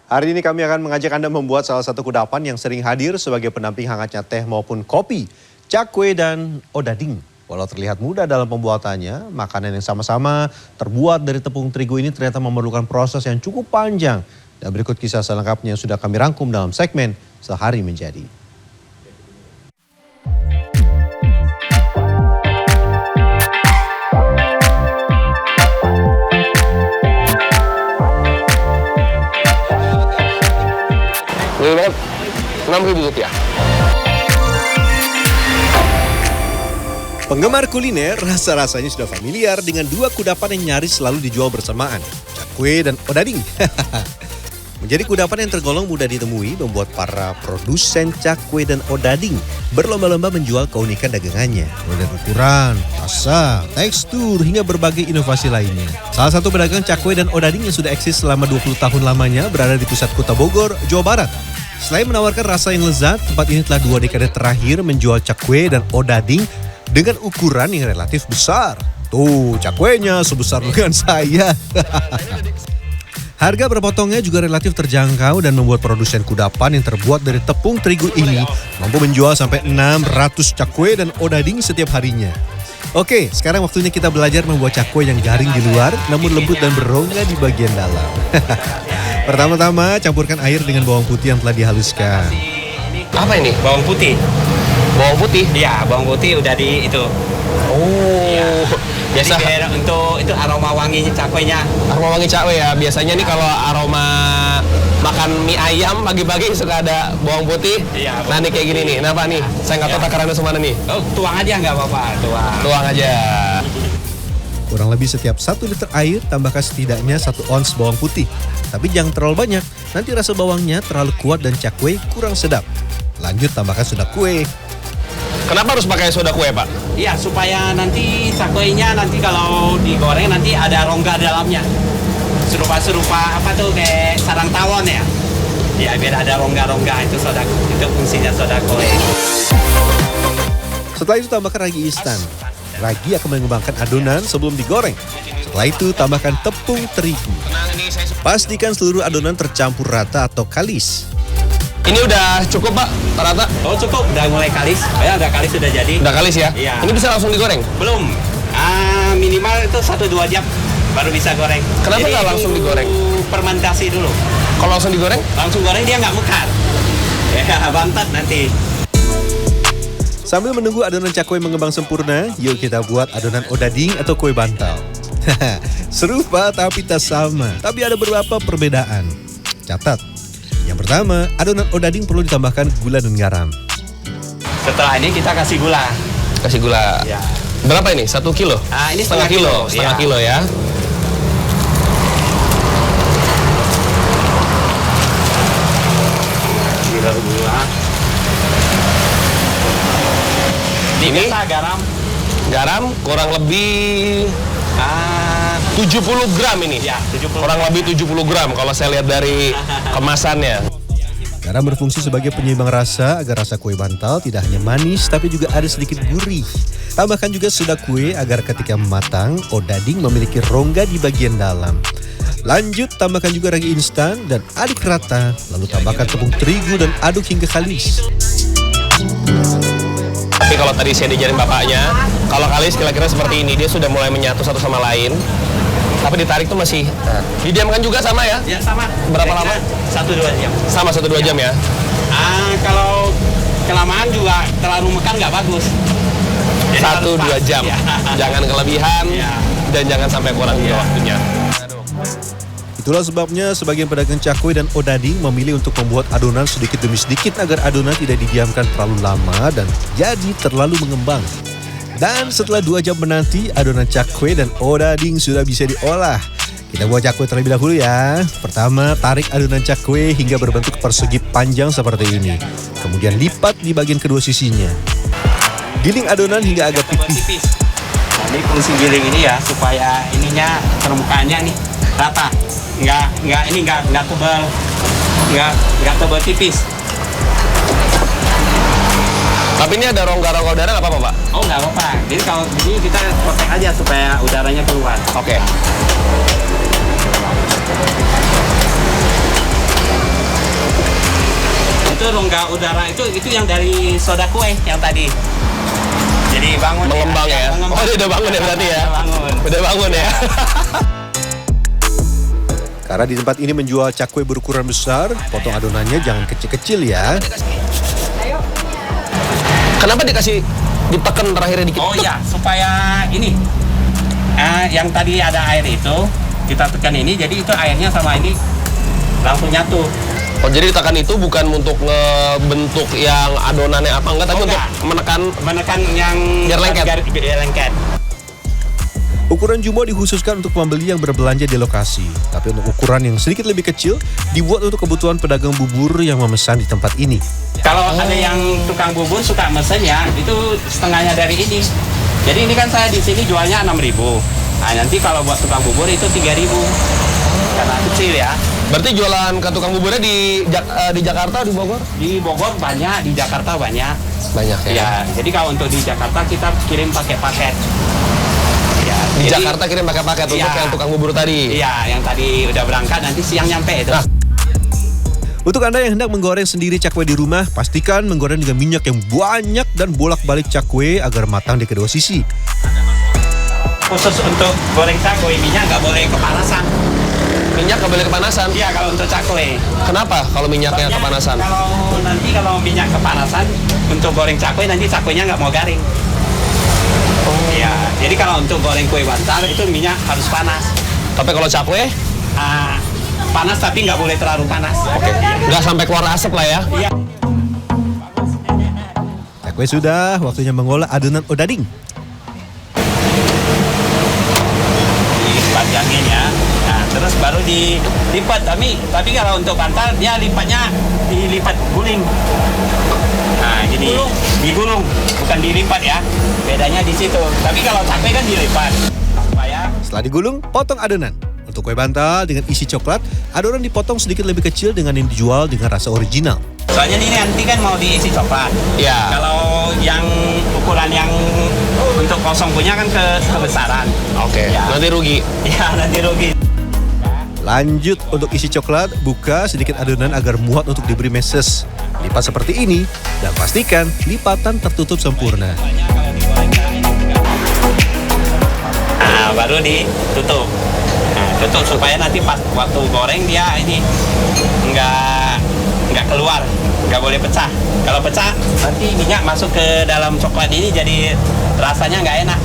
Hari ini kami akan mengajak Anda membuat salah satu kudapan yang sering hadir sebagai pendamping hangatnya teh maupun kopi, cakwe dan odading. Walau terlihat mudah dalam pembuatannya, makanan yang sama-sama terbuat dari tepung terigu ini ternyata memerlukan proses yang cukup panjang. Dan berikut kisah selengkapnya yang sudah kami rangkum dalam segmen Sehari Menjadi. Banget, Rp6.000. Penggemar kuliner rasa-rasanya sudah familiar dengan dua kudapan yang nyaris selalu dijual bersamaan, cakwe dan odading. Menjadi kudapan yang tergolong mudah ditemui membuat para produsen cakwe dan odading berlomba-lomba menjual keunikan dagangannya. Mulai dari ukuran, rasa, tekstur, hingga berbagai inovasi lainnya. Salah satu pedagang cakwe dan odading yang sudah eksis selama 20 tahun lamanya berada di pusat kota Bogor, Jawa Barat. Selain menawarkan rasa yang lezat, tempat ini telah 2 dekade terakhir menjual cakwe dan odading dengan ukuran yang relatif besar. Tuh, cakwenya sebesar lengan saya. Harga per potongnya juga relatif terjangkau dan membuat produsen kudapan yang terbuat dari tepung terigu ini mampu menjual sampai 600 cakwe dan odading setiap harinya. Oke, sekarang waktunya kita belajar membuat cakwe yang garing di luar namun lembut dan berongga di bagian dalam. Pertama-tama campurkan air dengan bawang putih yang telah dihaluskan. Apa ini? Bawang putih. Bawang putih? Iya, bawang putih udah di itu. Oh, Ya. biasa. Jadi biar untuk itu aroma wangi cakwenya. Aroma wangi cakwe ya. Biasanya nih kalau aroma makan mie ayam pagi-pagi suka ada bawang putih. Iya, Nah nih kayak gini nih. Kenapa nih? Saya nggak tahu Ya. takarannya semana nih. Oh, tuang aja nggak apa-apa, tuang. Tuang aja. Kurang lebih setiap 1 liter air tambahkan setidaknya 1 ons bawang putih. Tapi jangan terlalu banyak, nanti rasa bawangnya terlalu kuat dan cakwe kurang sedap. Lanjut tambahkan soda kue. Kenapa harus pakai soda kue, Pak? Iya, supaya nanti cakwenya nanti kalau digoreng nanti ada rongga dalamnya. Serupa apa tuh kayak sarang tawon ya. Ya, biar ada rongga-rongga itu fungsinya soda kue. Setelah itu tambahkan ragi instan. Ragi akan mengembangkan adonan sebelum digoreng. Setelah itu tambahkan tepung terigu. Pastikan seluruh adonan tercampur rata atau kalis. Ini udah cukup, Pak, rata? Oh, cukup, udah mulai kalis. Ya, udah kalis sudah jadi. Udah kalis ya? Iya. Ini bisa langsung digoreng? Belum. Minimal itu 1-2 jam baru bisa goreng. Kenapa Jadi nggak langsung tunggu digoreng? Fermentasi dulu. Kalau langsung digoreng? Langsung goreng dia nggak mekar. Ya, bantat nanti. Sambil menunggu adonan cakwe mengembang sempurna, yuk kita buat adonan odading atau kue bantal. Serupa tapi tak sama, tapi ada beberapa perbedaan. Catat, yang pertama, adonan odading perlu ditambahkan gula dan garam. Setelah ini kita kasih gula. Kasih gula. Ya. Berapa ini? 1 kilo? Ini setengah kilo. Setengah ya. kilo ya. Gula. Ini garam. garam kurang lebih 70 gram ini. Ya, 70. Kurang lebih 70 gram kalau saya lihat dari kemasannya. Garam berfungsi sebagai penyeimbang rasa agar rasa kue bantal tidak hanya manis tapi juga ada sedikit gurih. Tambahkan juga soda kue agar ketika matang, odading memiliki rongga di bagian dalam. Lanjut tambahkan juga ragi instan dan aduk rata. Lalu tambahkan tepung terigu dan aduk hingga kalis. Tapi kalau tadi saya diajarin bapaknya, kalau kalis kira-kira seperti ini, dia sudah mulai menyatu satu sama lain. Tapi ditarik tuh masih didiamkan juga sama ya? Ya, sama. Berapa lama? 1-2 jam. Sama 1-2 jam ya? Kalau kelamaan juga terlalu mekan nggak bagus. Jadi harus 1-2 pas. jam. Ya. Jangan kelebihan Ya. dan jangan sampai kurang juga waktunya. Itulah sebabnya sebagian pedagang cakwe dan odading memilih untuk membuat adonan sedikit demi sedikit agar adonan tidak didiamkan terlalu lama dan jadi terlalu mengembang. Dan setelah 2 jam menanti, adonan cakwe dan odading sudah bisa diolah. Kita buat cakwe terlebih dahulu ya. Pertama, tarik adonan cakwe hingga berbentuk persegi panjang seperti ini. Kemudian lipat di bagian kedua sisinya. Giling adonan hingga agak pipih. Nah, ini fungsi giling ini ya supaya ininya permukaannya nih rata. Nggak tebal. Nggak tebal tipis. Tapi ini ada rongga-rongga udara nggak apa-apa, Pak? Oh, nggak apa-apa. Jadi kalau begini kita protek aja supaya udaranya keluar. Oke. rongga udara itu yang dari soda kue yang tadi. Jadi bangun Mengembang ya? Mengembang. Oh, dia udah bangun ya berarti ya? Udah bangun ya? Karena di tempat ini menjual cakwe berukuran besar, potong adonannya jangan kecil-kecil ya. Kenapa dikasih ditekan terakhirnya dikit? Oh iya, supaya ini yang tadi ada air itu kita tekan ini, jadi itu airnya sama ini langsung nyatu. Oh, jadi ditekan itu bukan untuk ngebentuk yang adonannya apa enggak, tapi untuk menekan yang biar lengket. Biar lengket. Ukuran jumbo dikhususkan untuk pembeli yang berbelanja di lokasi. Tapi untuk ukuran yang sedikit lebih kecil, dibuat untuk kebutuhan pedagang bubur yang memesan di tempat ini. Kalau ada yang tukang bubur suka mesen ya, itu setengahnya dari ini. Jadi ini kan saya di sini jualnya 6.000. Nah, nanti kalau buat tukang bubur itu 3.000. Karena kecil ya. Berarti jualan ke tukang buburnya di Jakarta, di Bogor? Di Bogor banyak, di Jakarta banyak. Banyak ya? Ya, jadi kalau untuk di Jakarta kita kirim pakai paket. Ya, Di jadi, Jakarta kirim pakai paket untuk yang tukang bubur tadi? Iya, yang tadi udah berangkat nanti siang nyampe itu. Nah. Untuk Anda yang hendak menggoreng sendiri cakwe di rumah, pastikan menggoreng dengan minyak yang banyak dan bolak-balik cakwe agar matang di kedua sisi. Khusus untuk goreng cakwe, minyak nggak boleh kepanasan. Minyak nggak boleh kepanasan? Iya, kalau untuk cakwe. Kenapa kalau minyaknya Soalnya kepanasan? Kalau minyak kepanasan untuk goreng cakwe nanti cakwenya nggak mau garing. Iya, jadi kalau untuk goreng kue bantal itu minyak harus panas. Tapi kalau cakwe? Panas tapi nggak boleh terlalu panas. Oke. Nggak sampai keluar asap lah ya? Iya. Cakwe sudah, waktunya mengolah adonan odading. Dipanjangin ya. Nah, terus baru dilipat. Tapi kalau untuk bantal dia lipatnya dilipat guling. Nah, jadi digulung, bukan dilipat ya. Bedanya di situ. Tapi kalau cakwe kan dilipat. Supaya Setelah digulung, potong adonan. Untuk kue bantal dengan isi coklat, adonan dipotong sedikit lebih kecil dengan yang dijual dengan rasa original. soalnya ini nanti kan mau diisi coklat. Iya. Kalau yang ukuran yang untuk kosong punya kan kebesaran. Oke. Ya. Nanti rugi. Ya, nanti rugi. Lanjut untuk isi coklat, buka sedikit adonan agar muat untuk diberi meses. Lipat seperti ini dan pastikan lipatan tertutup sempurna. Nah, baru ditutup. Nah, tutup supaya nanti pas waktu goreng dia ini nggak keluar, nggak boleh pecah. Kalau pecah nanti minyak masuk ke dalam coklat ini jadi rasanya nggak enak.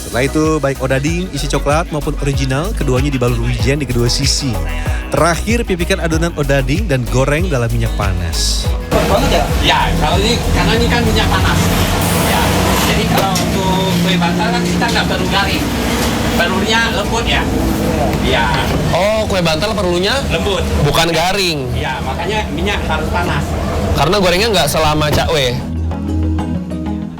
Setelah itu, baik odading, isi coklat maupun original, keduanya dibalur wijen di kedua sisi. Terakhir, pipihkan adonan odading dan goreng dalam minyak panas. Ya, kalau ini karena ini kan minyak panas. Ya, jadi kalau untuk kue bantal kan kita nggak perlu garing, balurnya lembut ya. Ya, Oh, kue bantal perlunya lembut. bukan garing. Ya, makanya minyak harus panas. Karena gorengnya nggak selama cakwe.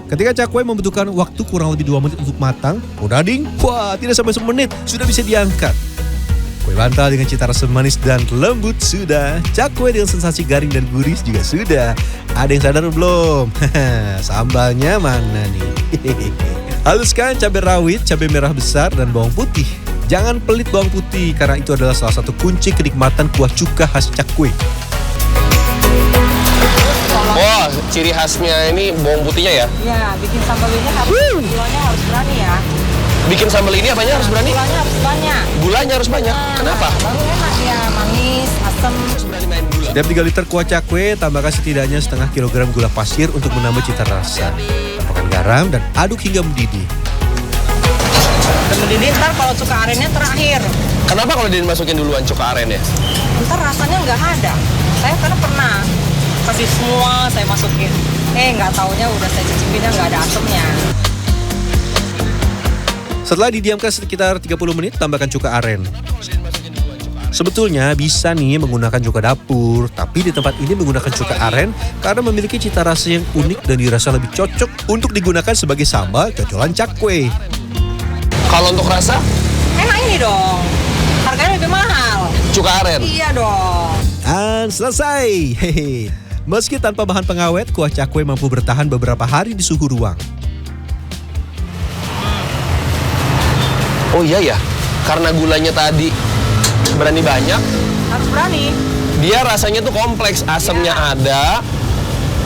Ketika cakwe membutuhkan waktu kurang lebih 2 menit untuk matang, odading, wah, tidak sampai 1 menit, sudah bisa diangkat. Kue bantal dengan cita rasa manis dan lembut sudah. Cakwe dengan sensasi garing dan gurih juga sudah. Ada yang sadar belum? Sambalnya mana nih? Haluskan cabai rawit, cabai merah besar, dan bawang putih. Jangan pelit bawang putih, karena itu adalah salah satu kunci kenikmatan kuah cuka khas cakwe. Wah, ciri khasnya ini bawang putihnya ya. Ya, bikin sambal ini harus gulanya harus berani ya. Bikin sambal ini apanya harus berani? Gulanya harus banyak. Gulanya harus banyak. Kenapa? Baru enak ya, manis, asam. Berani main gula. Setiap 3 liter kuah cakwe, tambahkan setidaknya setengah kilogram gula pasir untuk menambah cita rasa. Tambahkan garam dan aduk hingga mendidih. Kemudian ntar kalau cuka arennya terakhir. Kenapa kalau dimasukin duluan cuka aren ya? Ntar rasanya nggak ada. Saya karena pernah kasih semua saya masukin. Nggak taunya udah saya cicipinnya nggak ada asemnya. Setelah didiamkan sekitar 30 menit, tambahkan cuka aren. Sebetulnya bisa nih menggunakan cuka dapur, tapi di tempat ini menggunakan cuka aren karena memiliki cita rasa yang unik dan dirasa lebih cocok untuk digunakan sebagai sambal cocolan cakwe. Kalau untuk rasa, Enak ini dong. Harganya lebih mahal. cuka aren. Iya dong. Dan selesai. Hehe. Meski tanpa bahan pengawet, kuah cakwe mampu bertahan beberapa hari di suhu ruang. Oh iya ya, karena gulanya tadi berani banyak, Harus berani. Dia rasanya tuh kompleks, asamnya ada,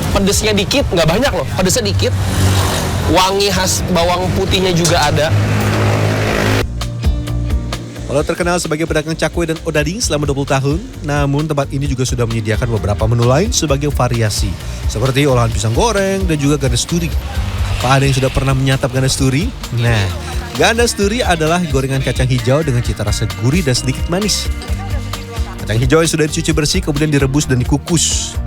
pedesnya dikit, nggak banyak loh, pedesnya dikit. Wangi khas bawang putihnya juga ada. Walau terkenal sebagai pedagang cakwe dan odading selama 20 tahun, namun tempat ini juga sudah menyediakan beberapa menu lain sebagai variasi, seperti olahan pisang goreng dan juga gandasturi. Apa ada yang sudah pernah menyantap gandasturi? Nah, gandasturi adalah gorengan kacang hijau dengan cita rasa gurih dan sedikit manis. Kacang hijau yang sudah dicuci bersih kemudian direbus dan dikukus.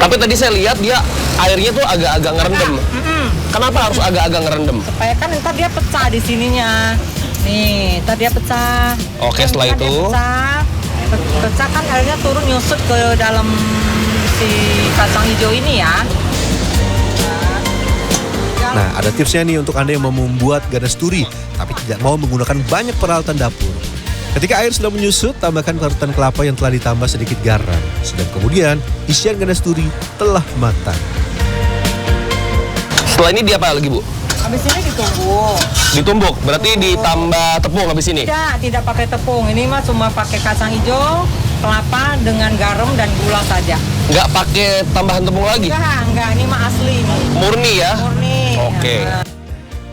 Tapi tadi saya lihat dia airnya tuh agak-agak ngerendam. Kenapa harus agak-agak ngerendam? Supaya kan ntar dia pecah di sininya. Nih, ntar dia pecah. Oke, setelah Ntar itu? dia pecah kan airnya turun nyusut ke dalam si kacang hijau ini ya. Nah, ada tipsnya nih untuk Anda yang mau membuat gandasturi tapi tidak mau menggunakan banyak peralatan dapur. Ketika air sudah menyusut, tambahkan parutan kelapa yang telah ditambah sedikit garam. Sedang kemudian, isian gandasturi telah matang. Setelah ini dia apa lagi, Bu? Habis ini ditumbuk. Ditumbuk, berarti ditambah tepung habis ini? Tidak pakai tepung. Ini mah cuma pakai kacang hijau, kelapa dengan garam dan gula saja. Nggak pakai tambahan tepung lagi? Enggak. Ini mah asli nih. Murni ya? Murni. Oke.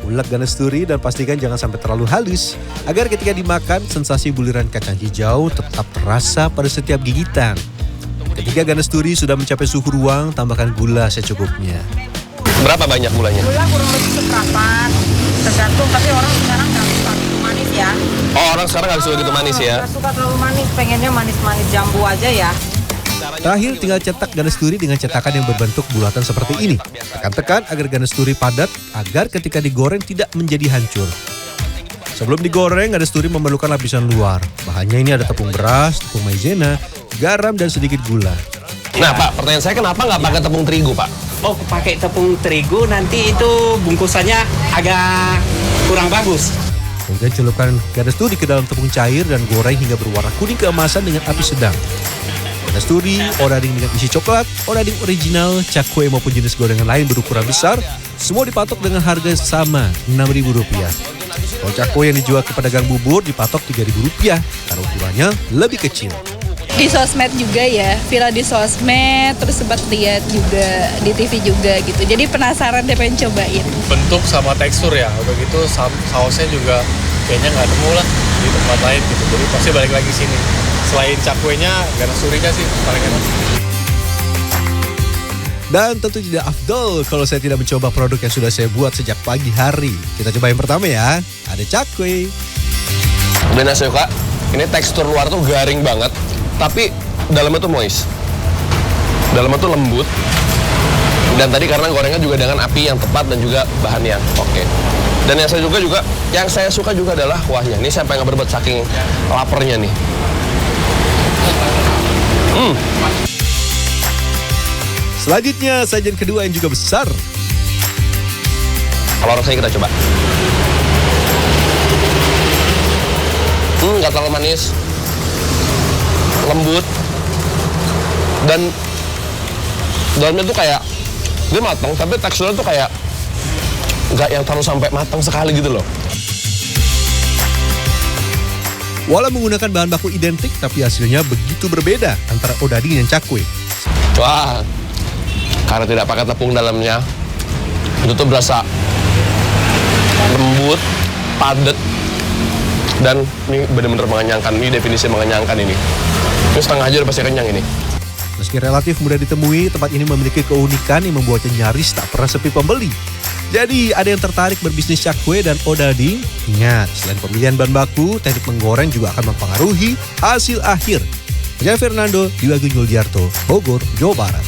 Ulek gandasturi dan pastikan jangan sampai terlalu halus agar ketika dimakan sensasi buliran kacang hijau tetap terasa pada setiap gigitan. Ketika gandasturi sudah mencapai suhu ruang, tambahkan gula secukupnya. Berapa banyak gulanya? Gula kurang lebih seperempat, tergantung. Tapi orang sekarang nggak suka gitu manis ya. Oh, orang sekarang nggak suka gitu manis ya? Nggak suka terlalu manis, pengennya manis-manis jambu aja ya. Terakhir tinggal cetak gandasturi dengan cetakan yang berbentuk bulatan seperti ini. Tekan-tekan agar gandasturi padat agar ketika digoreng tidak menjadi hancur. Sebelum digoreng, gandasturi memerlukan lapisan luar. Bahannya ini ada tepung beras, tepung maizena, garam dan sedikit gula. Nah, Pak, pertanyaan saya kenapa nggak pakai tepung terigu, Pak? Oh, pakai tepung terigu nanti itu bungkusannya agak kurang bagus. Kemudian celupkan gandasturi ke dalam tepung cair dan goreng hingga berwarna kuning keemasan dengan api sedang. Gandasturi, odading dengan isi coklat, odading original, cakwe maupun jenis gorengan lain berukuran besar, semua dipatok dengan harga sama Rp6.000. Kalau cakwe yang dijual ke pedagang bubur dipatok Rp3.000 karena ukurannya lebih kecil. Di sosmed juga ya, viral di sosmed, terus sempat lihat juga di TV juga gitu. Jadi penasaran deh pengen cobain. Bentuk sama tekstur ya, udah gitu sausnya juga kayaknya nggak nemu lah di tempat lain gitu. Jadi pasti balik lagi sini. Selain cakwenya, gandasturinya sih paling enak. Dan tentu tidak afdol kalau saya tidak mencoba produk yang sudah saya buat sejak pagi hari. Kita coba yang pertama ya, ada cakwe. Dan saya suka, ini tekstur luar tuh garing banget, tapi dalamnya tuh moist. Dalamnya tuh lembut. Dan tadi karena gorengnya juga dengan api yang tepat dan juga bahan yang oke. Dan yang saya suka juga adalah kuahnya. Ini sampai nggak berbet saking laparnya nih. Selanjutnya sajian kedua yang juga besar. Kalau rasanya kita coba. Nggak terlalu manis, lembut, dan dalamnya tuh kayak dia matang, tapi teksturnya tuh kayak nggak yang terlalu sampai matang sekali gitu loh. Walau menggunakan bahan baku identik, tapi hasilnya begitu berbeda antara odading dan cakwe. Wah, karena tidak pakai tepung dalamnya, itu tuh berasa lembut, padat, dan ini benar-benar mengenyangkan. Ini definisi mengenyangkan ini. Ini setengah aja udah pasti kenyang ini. Meski relatif mudah ditemui, tempat ini memiliki keunikan yang membuatnya nyaris tak pernah sepi pembeli. Jadi, ada yang tertarik berbisnis cakwe dan odading? Ingat, selain pemilihan bahan baku, teknik menggoreng juga akan mempengaruhi hasil akhir. Saya Fernando, di Agung Yuldiarto, Bogor, Jawa Barat.